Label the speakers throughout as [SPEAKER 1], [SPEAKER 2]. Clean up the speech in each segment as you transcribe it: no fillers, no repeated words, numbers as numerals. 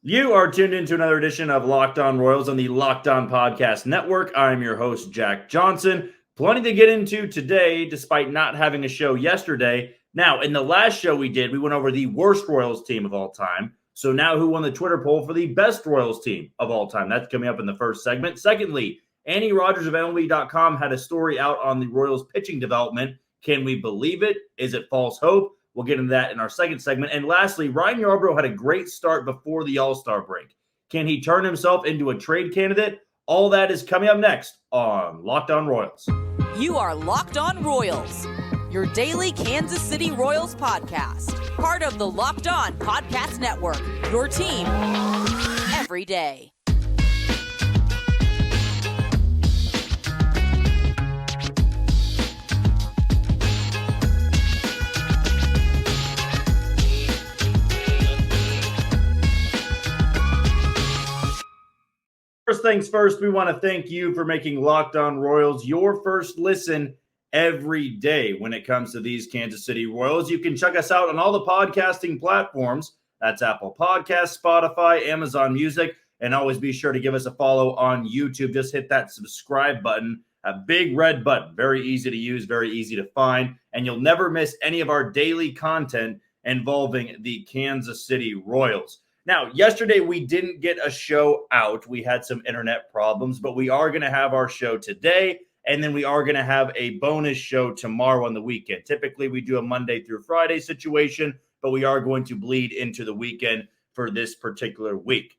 [SPEAKER 1] You are tuned into another edition of Locked On Royals on the Locked On Podcast Network. I'm your host, Jack Johnson. Plenty to get into today, despite not having a show yesterday. Now, in the last show we did, we went over the worst Royals team of all time. So now who won the Twitter poll for the best Royals team of all time? That's coming up in the first segment. Secondly, Annie Rogers of MLB.com had a story out on the Royals pitching development. Can we believe it? Is it false hope? We'll get into that in our second segment. And lastly, Ryan Yarbrough had a great start before the All-Star break. Can he turn himself into a trade candidate? All that is coming up next on Locked On Royals.
[SPEAKER 2] You are Locked On Royals, your daily Kansas City Royals podcast. Part of the Locked On Podcast Network, your team every day.
[SPEAKER 1] First things first, we want to thank you for making Locked On Royals your first listen every day when it comes to these Kansas City Royals. You can check us out on all the podcasting platforms. That's Apple Podcasts, Spotify, Amazon Music, and always be sure to give us a follow on YouTube. Just hit that subscribe button, a big red button. Very easy to use, very easy to find, and you'll never miss any of our daily content involving the Kansas City Royals. Now, yesterday we didn't get a show out. We had some internet problems, but we are going to have our show today, and then we are going to have a bonus show tomorrow on the weekend. Typically, we do a Monday through Friday situation, but we are going to bleed into the weekend for this particular week.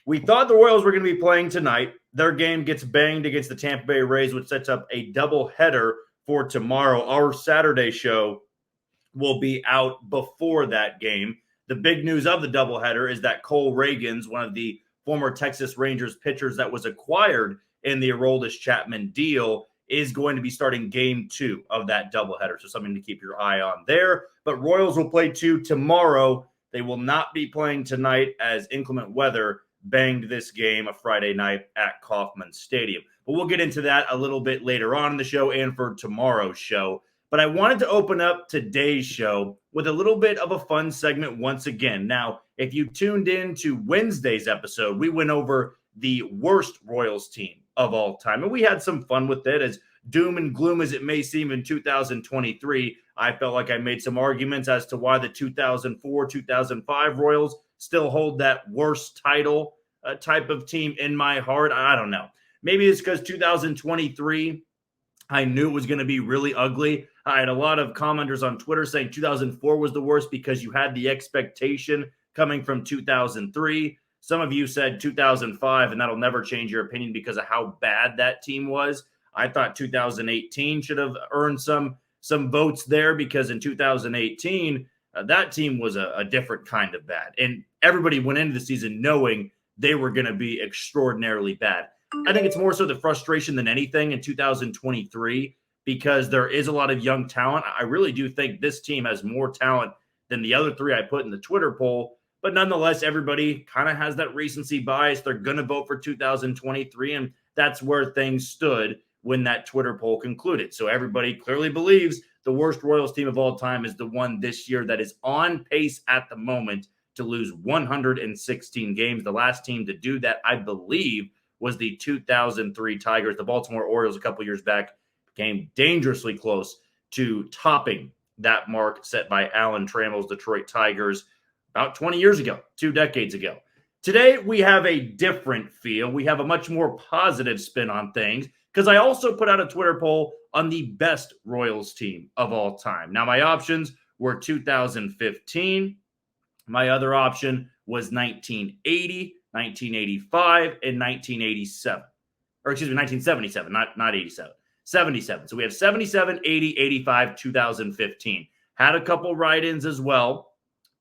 [SPEAKER 1] We thought the Royals were going to be playing tonight. Their game gets banged against the Tampa Bay Rays, which sets up a doubleheader for tomorrow. Our Saturday show will be out before that game. The big news of the doubleheader is that Cole Reagans, one of the former Texas Rangers pitchers that was acquired in the Aroldis Chapman deal, is going to be starting game 2 of that doubleheader. So something to keep your eye on there. But Royals will play 2 tomorrow. They will not be playing tonight as inclement weather banged this game a Friday night at Kauffman Stadium. But we'll get into that a little bit later on in the show and for tomorrow's show. But I wanted to open up today's show with a little bit of a fun segment once again. Now, if you tuned in to Wednesday's episode, we went over the worst Royals team of all time. And we had some fun with it. As doom and gloom as it may seem in 2023, I felt like I made some arguments as to why the 2004-2005 Royals still hold that worst title type of team in my heart. I don't know. Maybe it's because 2023, I knew it was going to be really ugly. I had a lot of commenters on Twitter saying 2004 was the worst because you had the expectation coming from 2003. Some of you said 2005, and that'll never change your opinion because of how bad that team was. I thought 2018 should have earned some votes there because in 2018, that team was a different kind of bad. And everybody went into the season knowing they were going to be extraordinarily bad. I think it's more so the frustration than anything in 2023 because there is a lot of young talent. I really do think this team has more talent than the other 3 I put in the Twitter poll. But nonetheless, everybody kind of has that recency bias. They're going to vote for 2023, and that's where things stood when that Twitter poll concluded. So everybody clearly believes the worst Royals team of all time is the one this year that is on pace at the moment to lose 116 games. The last team to do that, I believe, was the 2003 Tigers. The Baltimore Orioles a couple years back came dangerously close to topping that mark set by Alan Trammell's Detroit Tigers about 20 years ago, 2 decades ago. Today, we have a different feel. We have a much more positive spin on things because I also put out a Twitter poll on the best Royals team of all time. Now, my options were 2015. My other option was 1980, 1985, and 1987. Or excuse me, 1977, not 87. 77. So we have 77, 80, 85, 2015. Had a couple write-ins as well.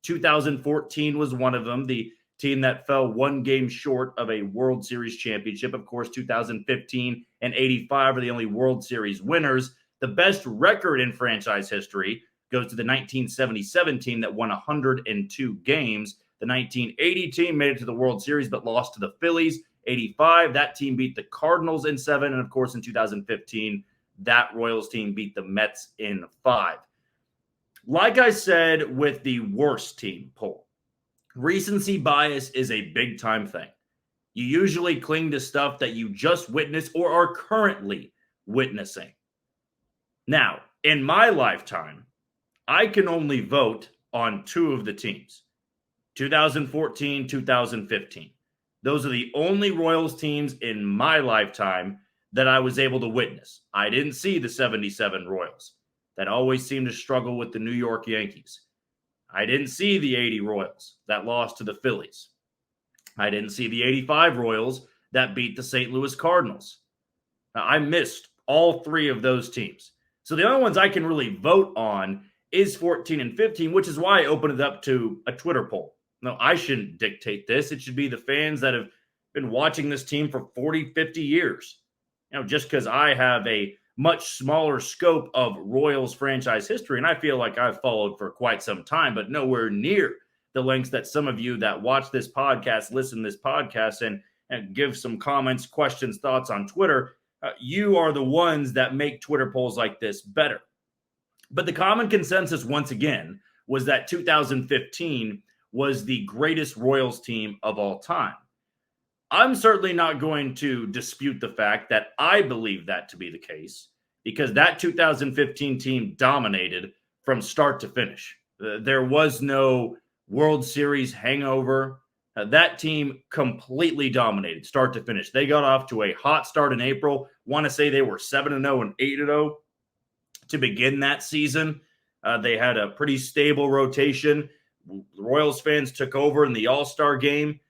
[SPEAKER 1] 2014 was one of them, the team that fell 1 game short of a World Series championship. Of course, 2015 and 85 are the only World Series winners. The best record in franchise history goes to the 1977 team that won 102 games. The 1980 team made it to the World Series but lost to the Phillies. 85, that team beat the Cardinals in 7. And, of course, in 2015, that Royals team beat the Mets in 5. Like I said with the worst team poll, Recency bias is a big time thing. You usually cling to stuff that you just witnessed or are currently witnessing. Now, in my lifetime, I can only vote on two of the teams, 2014, 2015. Those are the only Royals teams in my lifetime that I was able to witness. I didn't see the 77 Royals that always seemed to struggle with the New York Yankees. I didn't see the 80 Royals that lost to the Phillies. I didn't see the 85 Royals that beat the St. Louis Cardinals. Now, I missed all three of those teams. So the only ones I can really vote on is 14 and 15, which is why I opened it up to a Twitter poll. No, I shouldn't dictate this. It should be the fans that have been watching this team for 40, 50 years. Just because I have a much smaller scope of Royals franchise history, and I feel like I've followed for quite some time, but nowhere near the lengths that some of you that watch this podcast, listen to this podcast, and give some comments, questions, thoughts on Twitter. You are the ones that make Twitter polls like this better. But the common consensus, once again, was that 2015 was the greatest Royals team of all time. I'm certainly not going to dispute the fact that I believe that to be the case, because that 2015 team dominated from start to finish. There was no World Series hangover. That team completely dominated start to finish. They got off to a hot start in April. Want to say they were 7-0 and 8-0 to begin that season. They had a pretty stable rotation. The Royals fans took over in the All-Star game.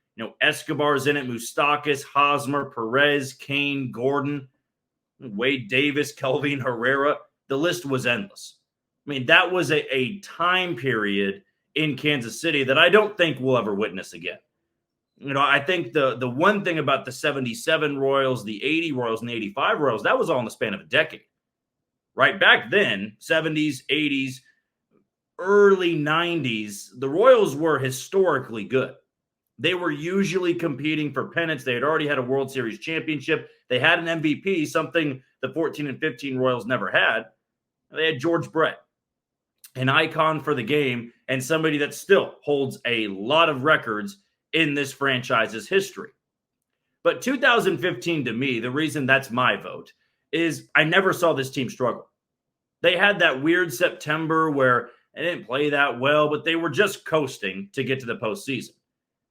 [SPEAKER 1] Escobar's in it, Moustakas, Hosmer, Perez, Kane, Gordon, Wade Davis, Kelvin Herrera. The list was endless. I mean, that was a time period in Kansas City that I don't think we'll ever witness again. I think the one thing about the 77 Royals, the 80 Royals, and the 85 Royals, that was all in the span of a decade. Right back then, 70s, 80s, early 90s, the Royals were historically good. They were usually competing for pennants. They had already had a World Series championship. They had an MVP, something the 14 and 15 Royals never had. They had George Brett, an icon for the game, and somebody that still holds a lot of records in this franchise's history. But 2015, to me, the reason that's my vote is I never saw this team struggle. They had that weird September where they didn't play that well, but they were just coasting to get to the postseason.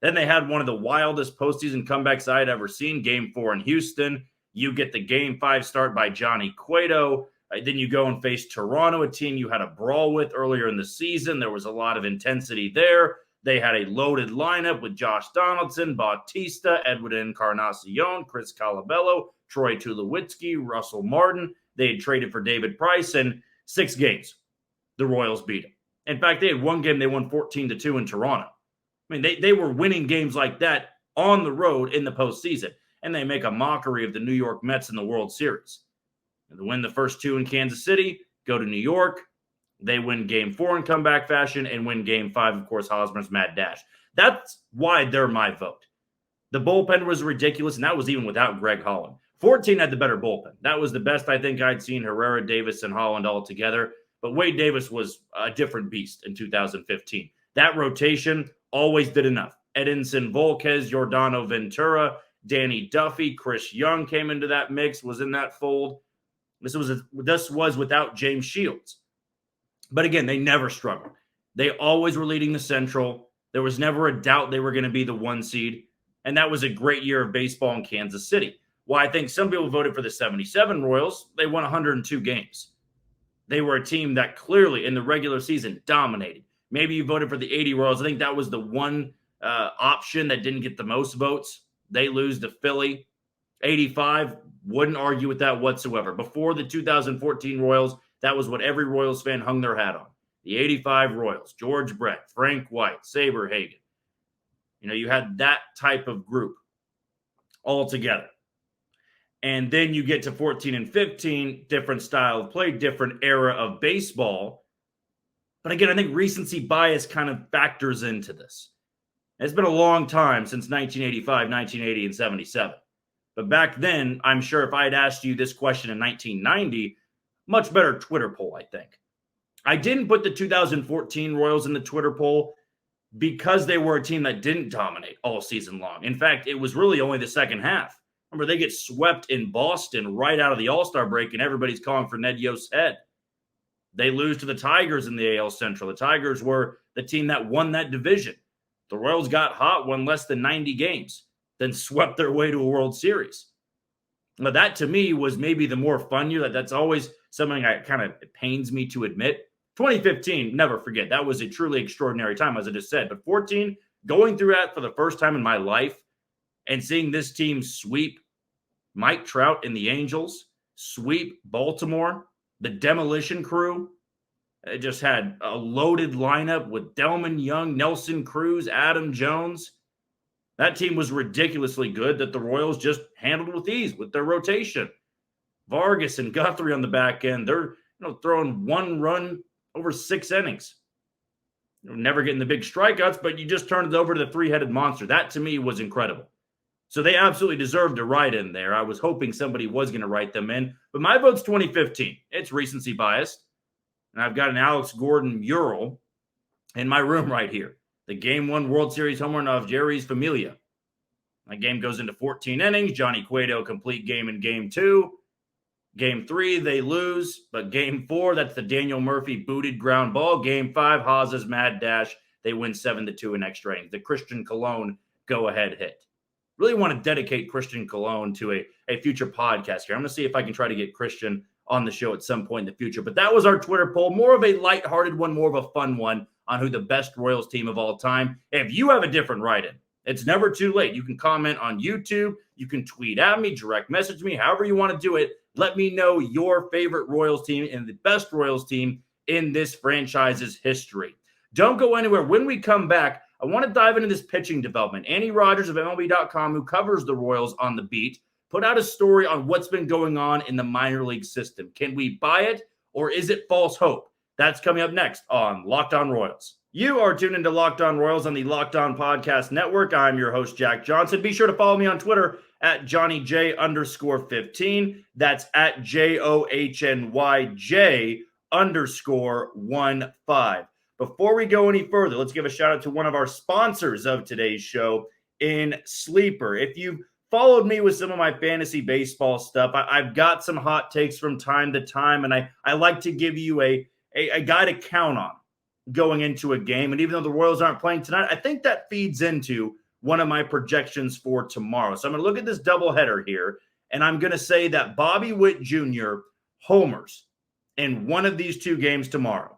[SPEAKER 1] Then they had one of the wildest postseason comebacks I had ever seen, Game 4 in Houston. You get the Game 5 start by Johnny Cueto. Then you go and face Toronto, a team you had a brawl with earlier in the season. There was a lot of intensity there. They had a loaded lineup with Josh Donaldson, Bautista, Edwin Encarnacion, Chris Colabello, Troy Tulowitzki, Russell Martin. They had traded for David Price, and 6 games, the Royals beat them. In fact, they had one game they won 14-2 in Toronto. I mean, they were winning games like that on the road in the postseason, and they make a mockery of the New York Mets in the World Series. They win the first 2 in Kansas City, go to New York. They win Game 4 in comeback fashion and win Game 5, of course, Hosmer's mad dash. That's why they're my vote. The bullpen was ridiculous, and that was even without Greg Holland. 14 had the better bullpen. That was the best I think I'd seen Herrera, Davis, and Holland all together. But Wade Davis was a different beast in 2015. That rotation always did enough. Edinson Volquez, Giordano Ventura, Danny Duffy, Chris Young came into that mix, was in that fold. This was without James Shields. But again, they never struggled. They always were leading the Central. There was never a doubt they were going to be the 1 seed. And that was a great year of baseball in Kansas City. While I think some people voted for the 77 Royals, they won 102 games. They were a team that clearly in the regular season dominated. Maybe you voted for the 80 Royals. I think that was the one option that didn't get the most votes. They lose to Philly. 85, wouldn't argue with that whatsoever. Before the 2014 Royals, that was what every Royals fan hung their hat on. The 85 Royals, George Brett, Frank White, Saber Hagen. You had that type of group all together. And then you get to 14 and 15, different style of play, different era of baseball. But again, I think recency bias kind of factors into this. It's been a long time since 1985, 1980, and 77. But back then, I'm sure if I had asked you this question in 1990, much better Twitter poll, I think. I didn't put the 2014 Royals in the Twitter poll because they were a team that didn't dominate all season long. In fact, it was really only the second half. Remember, they get swept in Boston right out of the All-Star break, and everybody's calling for Ned Yost's head. They lose to the Tigers in the AL Central. The Tigers were the team that won that division. The Royals got hot, won less than 90 games, then swept their way to a World Series. Now, that to me was maybe the more fun year. That's always something that kind of pains me to admit. 2015, never forget. That was a truly extraordinary time, as I just said. But 14, going through that for the first time in my life and seeing this team sweep Mike Trout and the Angels, sweep Baltimore, the Demolition Crew. It just had a loaded lineup with Delman Young, Nelson Cruz, Adam Jones. That team was ridiculously good that the Royals just handled with ease with their rotation. Vargas and Guthrie on the back end, they're throwing one run over 6 innings. Never getting the big strikeouts, but you just turned it over to the three-headed monster. That, to me, was incredible. So they absolutely deserved a write in there. I was hoping somebody was going to write them in. But my vote's 2015. It's recency biased. And I've got an Alex Gordon mural in my room right here. The Game 1 World Series home run of Jerry's Familia. That game goes into 14 innings. Johnny Cueto complete game in Game 2. Game 3, they lose. But Game 4, that's the Daniel Murphy booted ground ball. Game 5, Haas's mad dash. They win 7-2 in extra innings. The Christian Colon go-ahead hit. Really want to dedicate Christian Colon to a future podcast here. I'm going to see if I can try to get Christian on the show at some point in the future. But that was our Twitter poll. More of a lighthearted one, more of a fun one on who the best Royals team of all time. If you have a different write-in, it's never too late. You can comment on YouTube. You can tweet at me, direct message me, however you want to do it. Let me know your favorite Royals team and the best Royals team in this franchise's history. Don't go anywhere. When we come back, I want to dive into this pitching development. Annie Rogers of MLB.com, who covers the Royals on the beat, put out a story on what's been going on in the minor league system. Can we buy it, or is it false hope? That's coming up next on Locked On Royals. You are tuned into Locked On Royals on the Locked On Podcast Network. I'm your host, Jack Johnson. Be sure to follow me on Twitter at JohnnyJ_15. That's at JOHNYJ_15. Before we go any further, let's give a shout out to one of our sponsors of today's show in Sleeper. If you've followed me with some of my fantasy baseball stuff, I've got some hot takes from time to time, and I like to give you a guy to count on going into a game. And even though the Royals aren't playing tonight, I think that feeds into one of my projections for tomorrow. So I'm going to look at this doubleheader here, and I'm going to say that Bobby Witt Jr. homers in one of these two games tomorrow.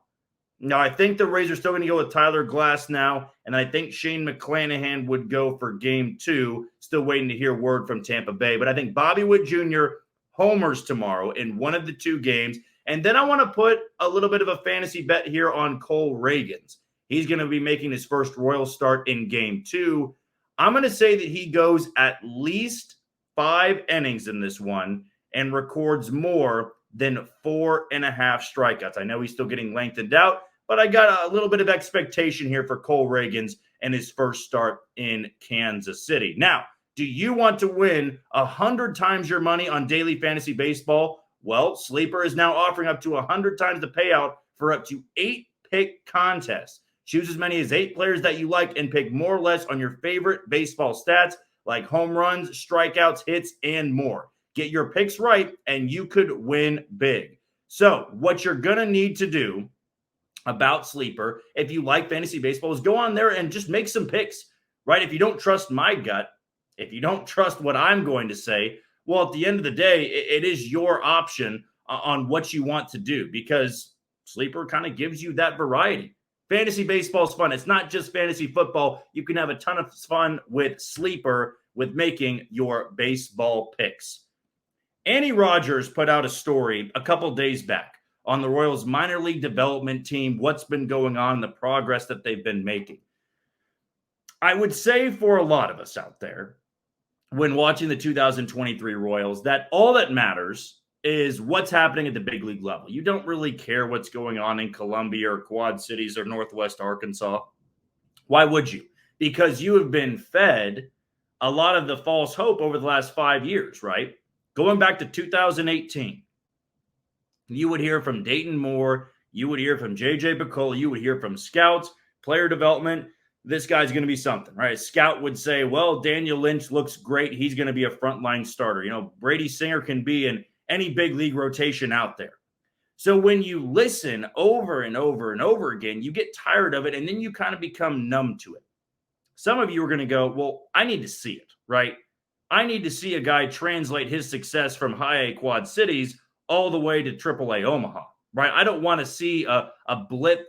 [SPEAKER 1] Now, I think the Rays are still going to go with Tyler Glass now, and I think Shane McClanahan would go for Game 2. Still waiting to hear word from Tampa Bay. But I think Bobby Witt Jr. homers tomorrow in one of the two games. And then I want to put a little bit of a fantasy bet here on Cole Reagans. He's going to be making his first Royals start in Game 2. I'm going to say that he goes at least 5 innings in this one and records more than 4.5 strikeouts. I know he's still getting lengthened out, but I got a little bit of expectation here for Cole Reagans and his first start in Kansas City. Now, do you want to win 100 times your money on daily fantasy baseball? Well, Sleeper is now offering up to 100 times the payout for up to 8 pick contests. Choose as many as 8 players that you like and pick more or less on your favorite baseball stats like home runs, strikeouts, hits, and more. Get your picks right, and you could win big. So what you're going to need to do about Sleeper, if you like fantasy baseball, is go on there and just make some picks, right? If you don't trust my gut, if you don't trust what I'm going to say, well, at the end of the day, it is your option on what you want to do because Sleeper kind of gives you that variety. Fantasy baseball is fun. It's not just fantasy football. You can have a ton of fun with Sleeper with making your baseball picks. Annie Rogers put out a story a couple days back on the Royals minor league development team, what's been going on, the progress that they've been making. I would say for a lot of us out there, when watching the 2023 Royals, that all that matters is what's happening at the big league level. You don't really care what's going on in Columbia or Quad Cities or Northwest Arkansas. Why would you? Because you have been fed a lot of the false hope over the last 5 years, right? Going back to 2018, you would hear from Dayton Moore, you would hear from J.J. Picola, you would hear from scouts, player development. this guy's going to be something, right? A scout would say, well, Daniel Lynch looks great. He's going to be a frontline starter. Brady Singer can be in any big league rotation out there. So when you listen over and over and over again, you get tired of it, and then you kind of become numb to it. Some of you are going to go, well, I need to see it, right? I need to see a guy translate his success from high A Quad Cities all the way to AAA Omaha, right? I don't want to see a blip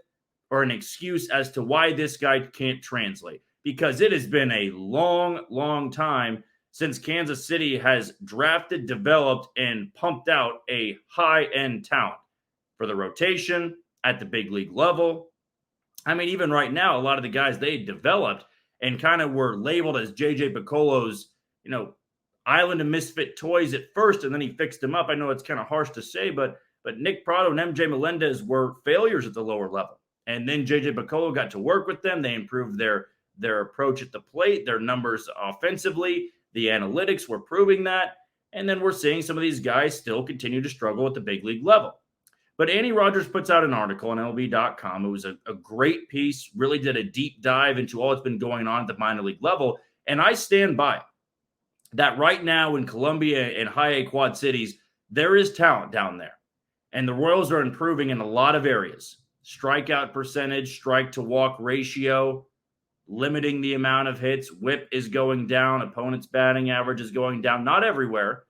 [SPEAKER 1] or an excuse as to why this guy can't translate, because it has been a long, long time since Kansas City has drafted, developed, and pumped out a high-end talent for the rotation at the big league level. I mean, even right now, a lot of the guys they developed and kind of were labeled as J.J. Piccolo's, island of misfit toys at first, and then he fixed them up. I know it's kind of harsh to say, but Nick Prado and MJ Melendez were failures at the lower level. And then J.J. Piccolo got to work with them. They improved their approach at the plate, their numbers offensively. The analytics were proving that. And then we're seeing some of these guys still continue to struggle at the big league level. But Andy Rogers puts out an article on MLB.com. It was a great piece, really did a deep dive into all that's been going on at the minor league level. And I stand by it, that right now in Columbia and high A Quad Cities, there is talent down there. And the Royals are improving in a lot of areas. Strikeout percentage, strike to walk ratio, limiting the amount of hits. Whip is going down. Opponent's batting average is going down. Not everywhere,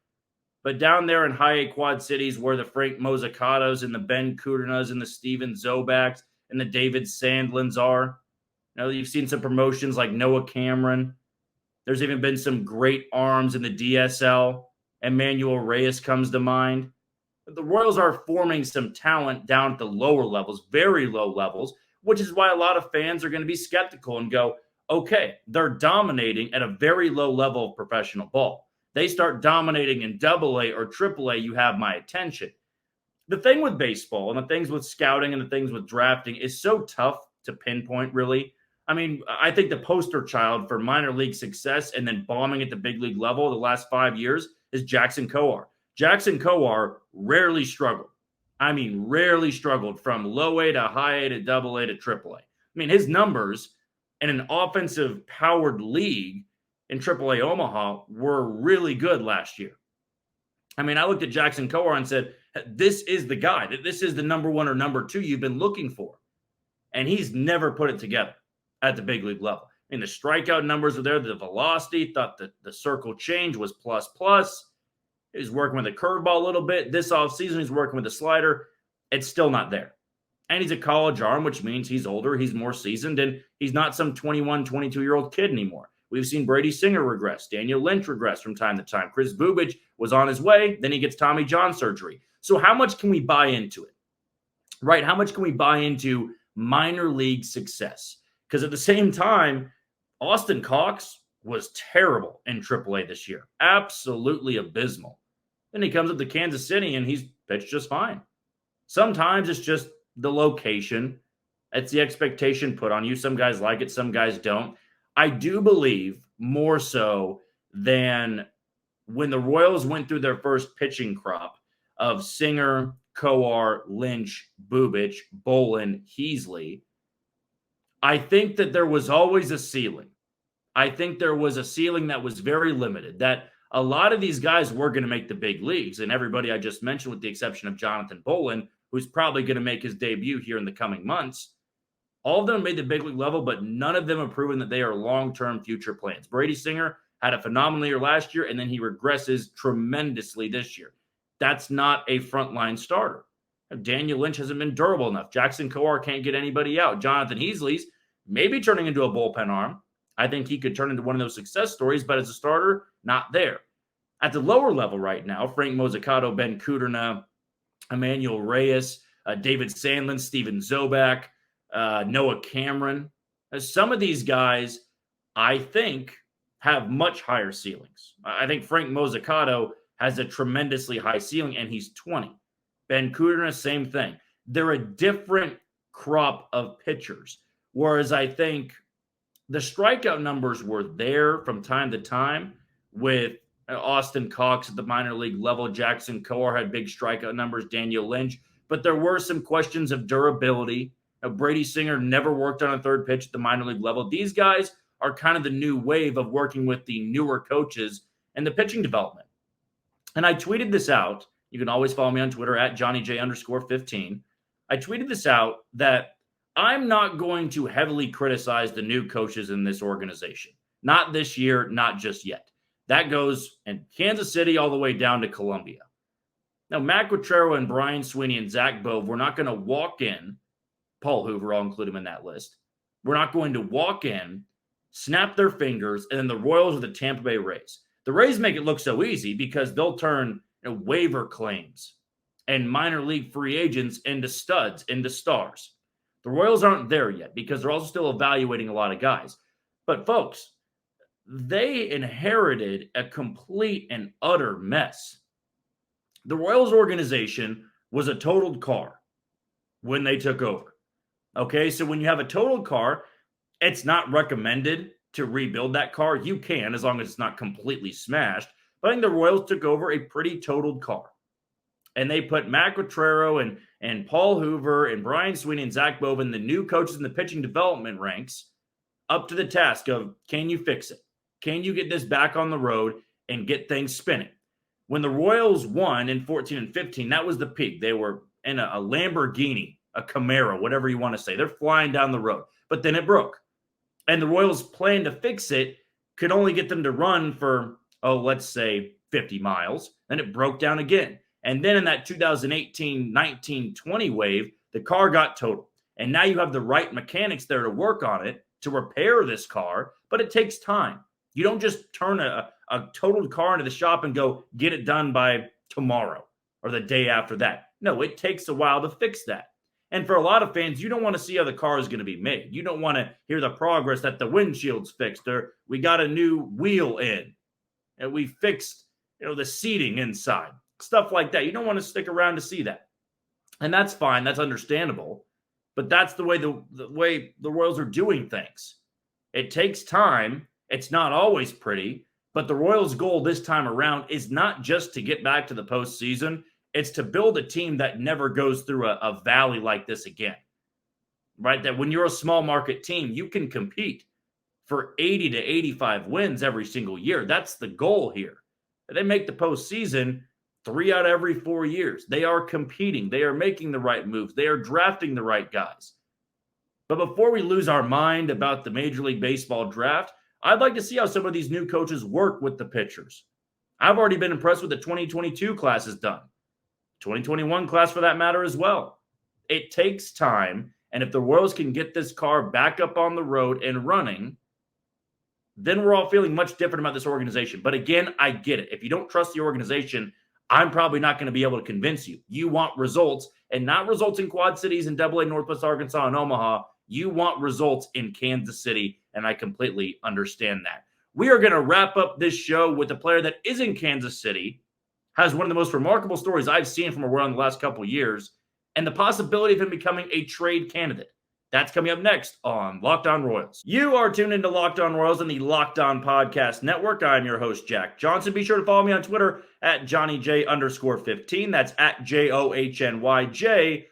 [SPEAKER 1] but down there in high A Quad Cities where the Frank Mozzicatos and the Ben Kudernas and the Steven Zobacks and the David Sandlins are. You've seen some promotions like Noah Cameron. There's even been some great arms in the DSL. Emmanuel Reyes comes to mind. The Royals are forming some talent down at the lower levels, very low levels, which is why a lot of fans are going to be skeptical and go, okay, they're dominating at a very low level of professional ball. They start dominating in AA or AAA, you have my attention. The thing with baseball and the things with scouting and the things with drafting is so tough to pinpoint, really. I mean, I think the poster child for minor league success and then bombing at the big league level the last 5 years is Jackson Kowar. Jackson Kowar rarely struggled. I mean, rarely struggled from low A to high A to AA to AAA. I mean, his numbers in an offensive powered league in AAA Omaha were really good last year. I mean, I looked at Jackson Kowar and said, this is the guy. This is the number one or number two you've been looking for. And he's never put it together at the big league level. I mean, the strikeout numbers were there, the velocity, thought that the circle change was plus. He's working with a curveball a little bit. This offseason, he's working with a slider. It's still not there. And he's a college arm, which means he's older, he's more seasoned, and he's not some 21, 22-year-old kid anymore. We've seen Brady Singer regress, Daniel Lynch regress from time to time. Chris Bubich was on his way, then he gets Tommy John surgery. So how much can we buy into it? Right? How much can we buy into minor league success? Because at the same time, Austin Cox was terrible in AAA this year. Absolutely abysmal. Then he comes up to Kansas City and he's pitched just fine. Sometimes it's just the location. It's the expectation put on you. Some guys like it, some guys don't. I do believe more so than when the Royals went through their first pitching crop of Singer, Kowar, Lynch, Bubich, Bolin, Heasley. I think that there was always a ceiling. I think there was a ceiling that was very limited, that a lot of these guys were going to make the big leagues, and everybody I just mentioned, with the exception of Jonathan Bolin, who's probably going to make his debut here in the coming months, all of them made the big league level, but none of them have proven that they are long-term future plans. Brady Singer had a phenomenal year last year, and then he regresses tremendously this year. That's not a frontline starter. Daniel Lynch hasn't been durable enough. Jackson Kowar can't get anybody out. Jonathan Heasley's maybe turning into a bullpen arm. I think he could turn into one of those success stories, but as a starter, not there. At the lower level right now, Frank Mozzicato, Ben Kuderna, Emmanuel Reyes, David Sandlin, Steven Zobak, Noah Cameron. Some of these guys, I think, have much higher ceilings. I think Frank Mozzicato has a tremendously high ceiling, and he's 20. Ben Kuderna, same thing. They're a different crop of pitchers, whereas I think the strikeout numbers were there from time to time with Austin Cox at the minor league level. Jackson Kowar had big strikeout numbers, Daniel Lynch. But there were some questions of durability. Brady Singer never worked on a third pitch at the minor league level. These guys are kind of the new wave of working with the newer coaches and the pitching development. And I tweeted this out. You can always follow me on Twitter at JohnnyJ_15. I tweeted this out that I'm not going to heavily criticize the new coaches in this organization. Not this year, not just yet. That goes in Kansas City all the way down to Columbia. Now, Matt Quatraro and Brian Sweeney and Zach Bove, we're not going to walk in. Paul Hoover, I'll include him in that list. We're not going to walk in, snap their fingers, and then the Royals or the Tampa Bay Rays. The Rays make it look so easy because they'll turn waiver claims and minor league free agents into studs, into stars. The Royals aren't there yet because they're also still evaluating a lot of guys. But folks, they inherited a complete and utter mess. The Royals organization was a totaled car when they took over. Okay, so when you have a totaled car, it's not recommended to rebuild that car. You can, as long as it's not completely smashed. But I think the Royals took over a pretty totaled car. And they put Matt Quatraro and Paul Hoover and Brian Sweeney and Zach Bove, the new coaches in the pitching development ranks, up to the task of, can you fix it? Can you get this back on the road and get things spinning? When the Royals won in 14 and 15, that was the peak. They were in a Lamborghini, a Camaro, whatever you want to say. They're flying down the road. But then it broke. And the Royals' plan to fix it could only get them to run for, let's say 50 miles. Then it broke down again. And then in that 2018, 19, 20 wave, the car got totaled. And now you have the right mechanics there to work on it, to repair this car, but it takes time. You don't just turn a totaled car into the shop and go, get it done by tomorrow or the day after that. No, it takes a while to fix that. And for a lot of fans, you don't want to see how the car is going to be made. You don't want to hear the progress that the windshield's fixed or we got a new wheel in and we fixed, the seating inside. Stuff like that. You don't want to stick around to see that. And that's fine. That's understandable. But that's the way the Royals are doing things. It takes time. It's not always pretty. But the Royals' goal this time around is not just to get back to the postseason. It's to build a team that never goes through a valley like this again. Right? That when you're a small market team, you can compete for 80 to 85 wins every single year. That's the goal here. They make the postseason 3 out of every 4 years. They are competing. They are making the right moves. They are drafting the right guys. But before we lose our mind about the Major League Baseball draft, I'd like to see how some of these new coaches work with the pitchers. I've already been impressed with the 2022 class is done. 2021 class for that matter as well. It takes time, and if the Royals can get this car back up on the road and running, then we're all feeling much different about this organization. But again, I get it. If you don't trust the organization, I'm probably not going to be able to convince you. You want results, and not results in Quad Cities and AA Northwest Arkansas and Omaha. You want results in Kansas City, and I completely understand that. We are going to wrap up this show with a player that is in Kansas City, has one of the most remarkable stories I've seen from a Royal in the last couple of years, and the possibility of him becoming a trade candidate. That's coming up next on Locked On Royals. You are tuned into Locked On Royals on the Locked On Podcast Network. I'm your host, Jack Johnson. Be sure to follow me on Twitter at JohnnyJ_15. That's at JOHNYJ_15.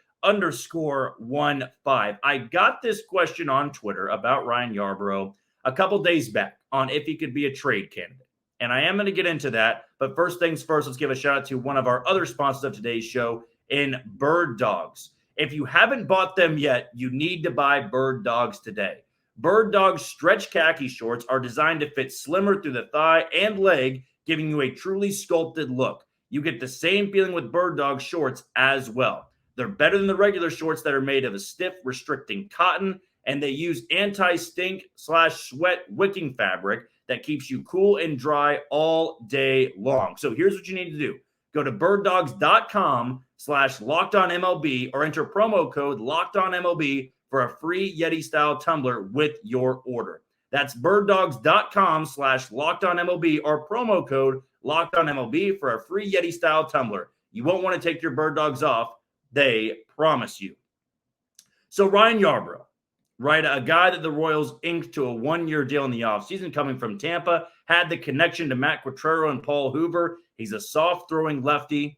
[SPEAKER 1] I got this question on Twitter about Ryan Yarbrough a couple days back on if he could be a trade candidate. And I am going to get into that. But first things first, let's give a shout out to one of our other sponsors of today's show in Bird Dogs. If you haven't bought them yet, you need to buy Bird Dogs today. Bird Dogs stretch khaki shorts are designed to fit slimmer through the thigh and leg, giving you a truly sculpted look. You get the same feeling with Bird Dogs shorts as well. They're better than the regular shorts that are made of a stiff, restricting cotton, and they use anti-stink/sweat wicking fabric that keeps you cool and dry all day long. So here's what you need to do. Go to birddogs.com/LockedOnMLB or enter promo code LockedOnMLB for a free Yeti-style tumbler with your order. That's birddogs.com/LockedOnMLB or promo code LockedOnMLB for a free Yeti-style tumbler. You won't want to take your Bird Dogs off. They promise you. So Ryan Yarbrough, right, a guy that the Royals inked to a one-year deal in the offseason, coming from Tampa, had the connection to Matt Quatraro and Paul Hoover. He's a soft-throwing lefty,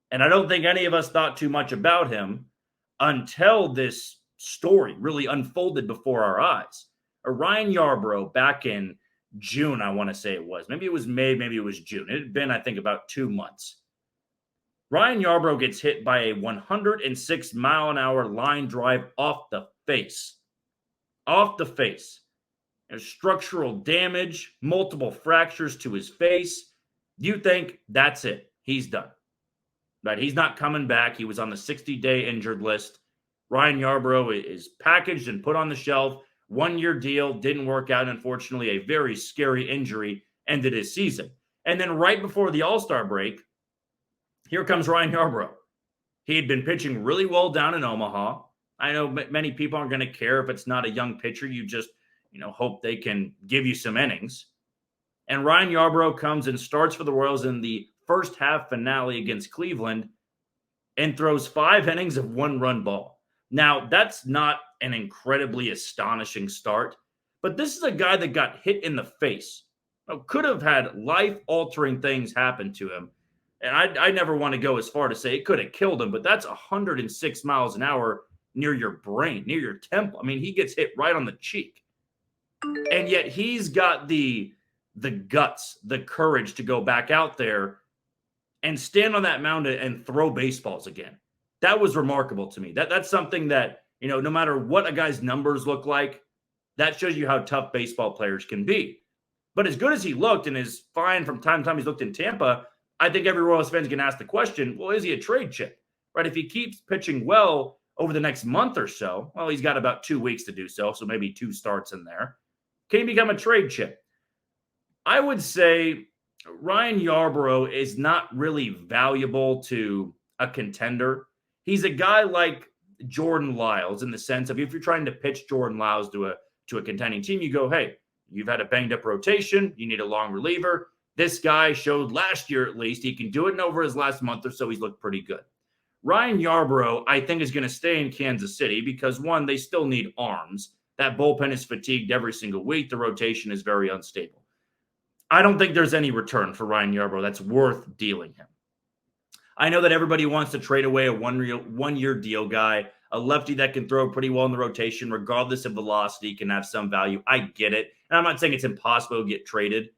[SPEAKER 1] and I don't think any of us thought too much about him until this story really unfolded before our eyes. Ryan Yarbrough back in June, I want to say it was. Maybe it was May, maybe it was June. It had been, I think, about 2 months. Ryan Yarbrough gets hit by a 106-mile-an-hour line drive off the face. Off the face. There's structural damage, multiple fractures to his face. You think that's it. He's done. But he's not coming back. He was on the 60-day injured list. Ryan Yarbrough is packaged and put on the shelf. 1-year deal, didn't work out. Unfortunately, a very scary injury ended his season. And then right before the All-Star break, here comes Ryan Yarbrough. He had been pitching really well down in Omaha. I know many people aren't going to care if it's not a young pitcher. You just, hope they can give you some innings. And Ryan Yarbrough comes and starts for the Royals in the first half finale against Cleveland and throws 5 innings of 1-run ball. Now, that's not an incredibly astonishing start, but this is a guy that got hit in the face. Could have had life-altering things happen to him. And I never want to go as far to say it could have killed him, but that's 106 miles an hour near your brain, near your temple. I mean, he gets hit right on the cheek. And yet he's got the guts, the courage to go back out there and stand on that mound and throw baseballs again. That was remarkable to me. That's something that, no matter what a guy's numbers look like, that shows you how tough baseball players can be. But as good as he looked and as fine from time to time he's looked in Tampa, I think every Royals fan is going to ask the question, well, is he a trade chip? Right? If he keeps pitching well over the next month or so, well, he's got about 2 weeks to do so maybe 2 starts in there. Can he become a trade chip? I would say Ryan Yarbrough is not really valuable to a contender. He's a guy like Jordan Lyles in the sense of if you're trying to pitch Jordan Lyles to a contending team, you go, hey, you've had a banged-up rotation. You need a long reliever. This guy showed last year at least he can do it, and over his last month or so, he's looked pretty good. Ryan Yarbrough, I think, is going to stay in Kansas City because, one, they still need arms. That bullpen is fatigued every single week. The rotation is very unstable. I don't think there's any return for Ryan Yarbrough that's worth dealing him. I know that everybody wants to trade away a one-year deal guy, a lefty that can throw pretty well in the rotation, regardless of velocity, can have some value. I get it. And I'm not saying it's impossible to get traded.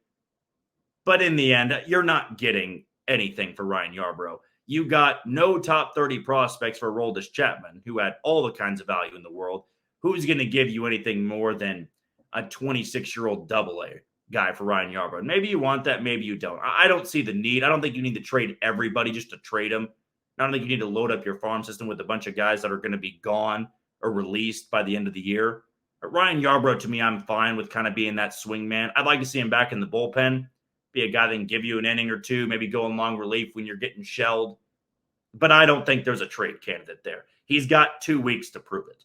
[SPEAKER 1] But in the end, you're not getting anything for Ryan Yarbrough. You got no top 30 prospects for Aroldis Chapman, who had all the kinds of value in the world. Who's going to give you anything more than a 26-year-old double-A guy for Ryan Yarbrough? Maybe you want that, maybe you don't. I don't see the need. I don't think you need to trade everybody just to trade them. I don't think you need to load up your farm system with a bunch of guys that are going to be gone or released by the end of the year. But Ryan Yarbrough, to me, I'm fine with kind of being that swing man. I'd like to see him back in the bullpen, be a guy that can give you an inning or two, maybe go in long relief when you're getting shelled. But I don't think there's a trade candidate there. He's got 2 weeks to prove it.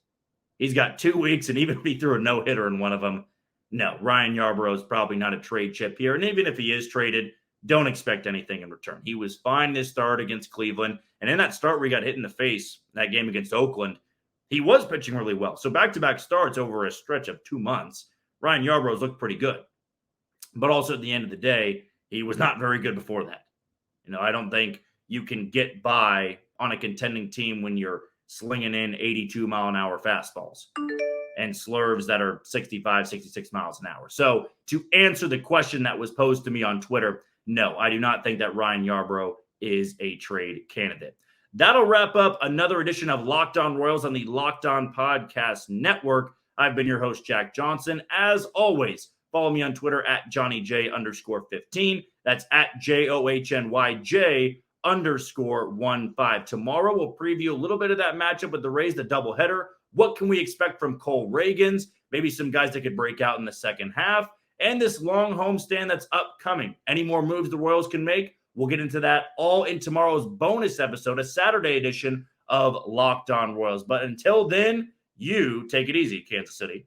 [SPEAKER 1] He's got 2 weeks, and even if he threw a no-hitter in one of them, no, Ryan Yarbrough is probably not a trade chip here. And even if he is traded, don't expect anything in return. He was fine this start against Cleveland. And in that start where he got hit in the face, that game against Oakland, he was pitching really well. So back-to-back starts over a stretch of 2 months, Ryan Yarbrough's looked pretty good. But also at the end of the day, he was not very good before that. I don't think you can get by on a contending team when you're slinging in 82-mile-an-hour fastballs and slurves that are 65, 66 miles an hour. So to answer the question that was posed to me on Twitter, no, I do not think that Ryan Yarbrough is a trade candidate. That'll wrap up another edition of Locked On Royals on the Locked On Podcast Network. I've been your host, Jack Johnson. As always, follow me on Twitter at JohnnyJ_15. That's at JOHNYJ_15. Tomorrow, we'll preview a little bit of that matchup with the Rays, the doubleheader. What can we expect from Cole Reagans? Maybe some guys that could break out in the second half. And this long homestand that's upcoming. Any more moves the Royals can make? We'll get into that all in tomorrow's bonus episode, a Saturday edition of Locked On Royals. But until then, you take it easy, Kansas City.